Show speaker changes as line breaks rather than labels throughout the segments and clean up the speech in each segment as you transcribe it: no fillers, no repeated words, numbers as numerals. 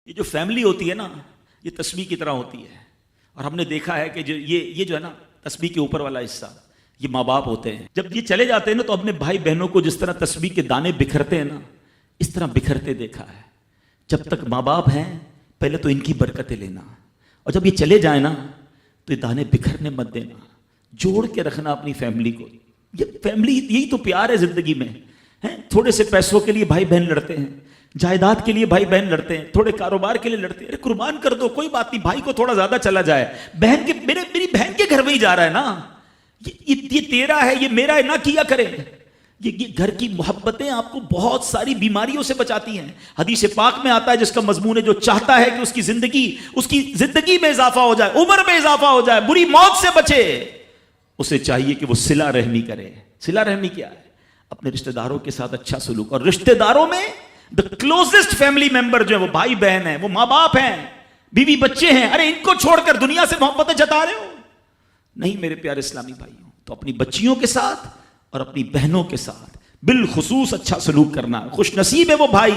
یہ جو فیملی ہوتی ہے نا، یہ تسبیح کی طرح ہوتی ہے. اور ہم نے دیکھا ہے کہ یہ جو ہے نا تسبیح کے اوپر والا حصہ، یہ ماں باپ ہوتے ہیں. جب یہ چلے جاتے ہیں نا تو اپنے بھائی بہنوں کو جس طرح تسبیح کے دانے بکھرتے ہیں نا، اس طرح بکھرتے دیکھا ہے. جب تک ماں باپ ہیں پہلے تو ان کی برکتیں لینا، اور جب یہ چلے جائیں نا تو یہ دانے بکھرنے مت دینا، جوڑ کے رکھنا اپنی فیملی کو. یہ فیملی، یہی تو پیار ہے زندگی میں. تھوڑے سے پیسوں کے لیے بھائی بہن لڑتے ہیں، جائیداد کے لیے بھائی بہن لڑتے ہیں، تھوڑے کاروبار کے لیے لڑتے ہیں. ارے قربان کر دو، کوئی بات نہیں، بھائی کو تھوڑا زیادہ چلا جائے، بہن کے میری بہن کے گھر میں ہی جا رہا ہے نا، یہ تیرا ہے، یہ میرا ہے، نہ کیا کرے. یہ گھر کی محبتیں آپ کو بہت ساری بیماریوں سے بچاتی ہیں. حدیث پاک میں آتا ہے جس کا مضمون ہے جو چاہتا ہے کہ اس کی زندگی میں اضافہ ہو جائے، عمر میں اضافہ ہو جائے، بری موت سے بچے، اسے چاہیے کہ وہ صلہ رحمی کرے. صلہ رحمی کیا ہے؟ اپنے رشتہ داروں کے ساتھ اچھا سلوک. اور رشتہ داروں میں the closest family member جو ہے وہ بھائی بہن ہیں، وہ ماں باپ ہیں، بیوی بچے ہیں. ارے ان کو چھوڑ کر دنیا سے محبتیں جتا رہے ہو؟ نہیں میرے پیارے اسلامی بھائیوں. تو اپنی بچیوں کے ساتھ اور اپنی بہنوں کے ساتھ بالخصوص اچھا سلوک کرنا. خوش نصیب ہے وہ بھائی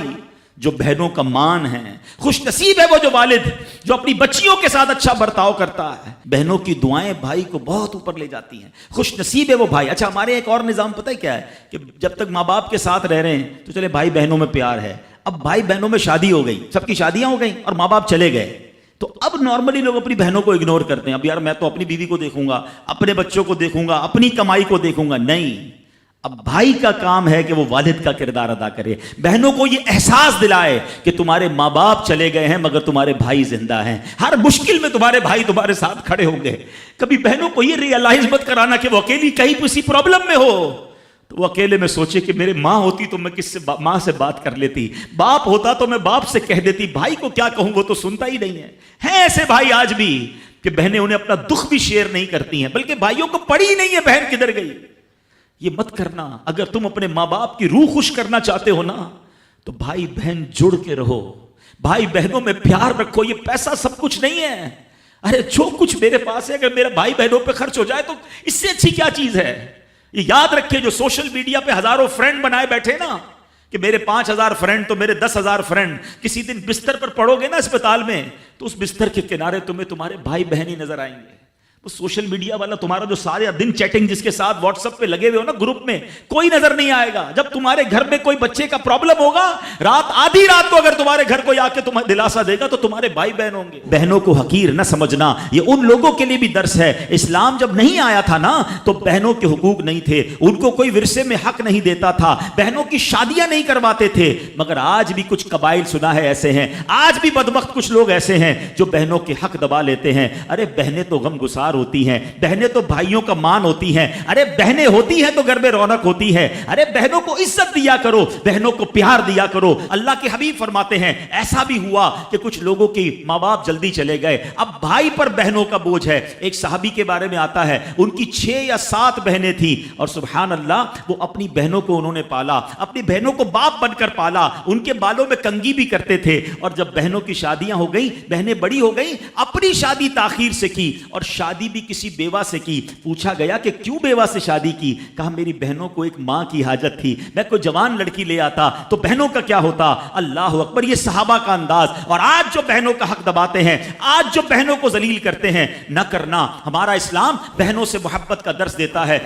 جو بہنوں کا مان ہے، خوش نصیب ہے وہ جو والد جو اپنی بچیوں کے ساتھ اچھا برتاؤ کرتا ہے. بہنوں کی دعائیں بھائی کو بہت اوپر لے جاتی ہیں. خوش نصیب ہے وہ بھائی. اچھا ہمارے ایک اور نظام پتہ ہے کیا ہے کہ جب تک ماں باپ کے ساتھ رہ رہے ہیں تو چلے بھائی بہنوں میں پیار ہے. اب بھائی بہنوں میں شادی ہو گئی، سب کی شادیاں ہو گئیں اور ماں باپ چلے گئے، تو اب نارملی لوگ اپنی بہنوں کو اگنور کرتے ہیں. اب یار میں تو اپنی بیوی کو دیکھوں گا، اپنے بچوں کو دیکھوں گا، اپنی کمائی کو دیکھوں گا. نہیں، اب بھائی کا کام ہے کہ وہ والد کا کردار ادا کرے، بہنوں کو یہ احساس دلائے کہ تمہارے ماں باپ چلے گئے ہیں مگر تمہارے بھائی زندہ ہیں، ہر مشکل میں تمہارے بھائی تمہارے ساتھ کھڑے ہوں گے. کبھی بہنوں کو یہ ریئلائز مت کرانا کہ وہ اکیلی کہیں کسی پرابلم میں ہو تو وہ اکیلے میں سوچے کہ میرے ماں ہوتی تو میں ماں سے بات کر لیتی، باپ ہوتا تو میں باپ سے کہہ دیتی، بھائی کو کیا کہوں وہ تو سنتا ہی نہیں ہے. ہیں ایسے بھائی آج بھی کہ بہنیں انہیں اپنا دکھ بھی شیئر نہیں کرتی ہیں، بلکہ بھائیوں کو پڑی ہی نہیں ہے بہن کدھر گئی. یہ مت کرنا. اگر تم اپنے ماں باپ کی روح خوش کرنا چاہتے ہو نا تو بھائی بہن جڑ کے رہو، بھائی بہنوں میں پیار رکھو. یہ پیسہ سب کچھ نہیں ہے. ارے جو کچھ میرے پاس ہے اگر میرا بھائی بہنوں پہ خرچ ہو جائے تو اس سے اچھی کیا چیز ہے. یہ یاد رکھے جو سوشل میڈیا پہ ہزاروں فرینڈ بنائے بیٹھے نا کہ میرے 5000 فرینڈ تو میرے 10,000 فرینڈ، کسی دن بستر پر پڑو گے نا اسپتال میں تو اس بستر کے کنارے تمہیں تمہارے بھائی بہن ہی نظر آئیں گے. وہ سوشل میڈیا والا تمہارا جو سارے دن چیٹنگ جس کے ساتھ واٹس ایپ پہ لگے ہوئے ہو نا گروپ میں، کوئی نظر نہیں آئے گا. جب تمہارے گھر میں کوئی بچے کا پرابلم ہوگا، آدھی رات کو اگر تمہارے گھر کوئی آ کے تمہیں دلاسا دے گا تو تمہارے بھائی بہن ہوں گے. بہنوں کو حقیر نہ سمجھنا، یہ ان لوگوں کے لیے بھی درس ہے. اسلام جب نہیں آیا تھا نا تو بہنوں کے حقوق نہیں تھے، ان کو کوئی ورثے میں حق نہیں دیتا تھا، بہنوں کی شادیاں نہیں کرواتے تھے. مگر آج بھی کچھ قبائل سنا ہے ایسے ہیں، آج بھی بدبخت کچھ لوگ ایسے ہیں جو بہنوں کے حق دبا لیتے ہیں. ارے بہنیں تو غم گسار ہوتی ہیں، بہنیں تو بھائیوں کا مان ہوتی ہیں. ارے بہنیں ہوتی ہیں تو گھر میں رونق ہوتی ہے. ارے بہنوں کو عزت دیا کرو، بہنوں کو پیار دیا کرو. اللہ کے حبیب فرماتے ہیں ایسا بھی ہوا کہ کچھ لوگوں کی ماں باپ جلدی چلے گئے، اب بھائی پر بہنوں کا بوجھ ہے. ایک صحابی کے بارے میں آتا ہے ان کی 6 یا 7 بہنیں تھیں اور سبحان اللہ وہ اپنی بہنوں کو انہوں نے پالا، اپنی بہنوں کو باپ بن کر پالا، ان کے بالوں میں کنگھی بھی کرتے تھے. اور جب بہنوں کی شادیاں ہو گئیں، بہنیں بڑی ہو گئیں، اپنی شادی تاخیر سے کی اور شادی بھی کسی بیوہ سے کی. پوچھا گیا کہ کیوں بیوہ سے شادی کی؟ کہا میری بہنوں کو ایک ماں کی حاجت تھی، میں کوئی جوان لڑکی لے آتا تو بہنوں کا کیا ہوتا. اللہ اکبر. یہ صحابہ کا انداز. اور آج جو بہنوں کا حق دباتے ہیں، آج جو بہنوں کو ذلیل کرتے ہیں، نہ کرنا. ہمارا اسلام بہنوں سے محبت کا درس دیتا ہے.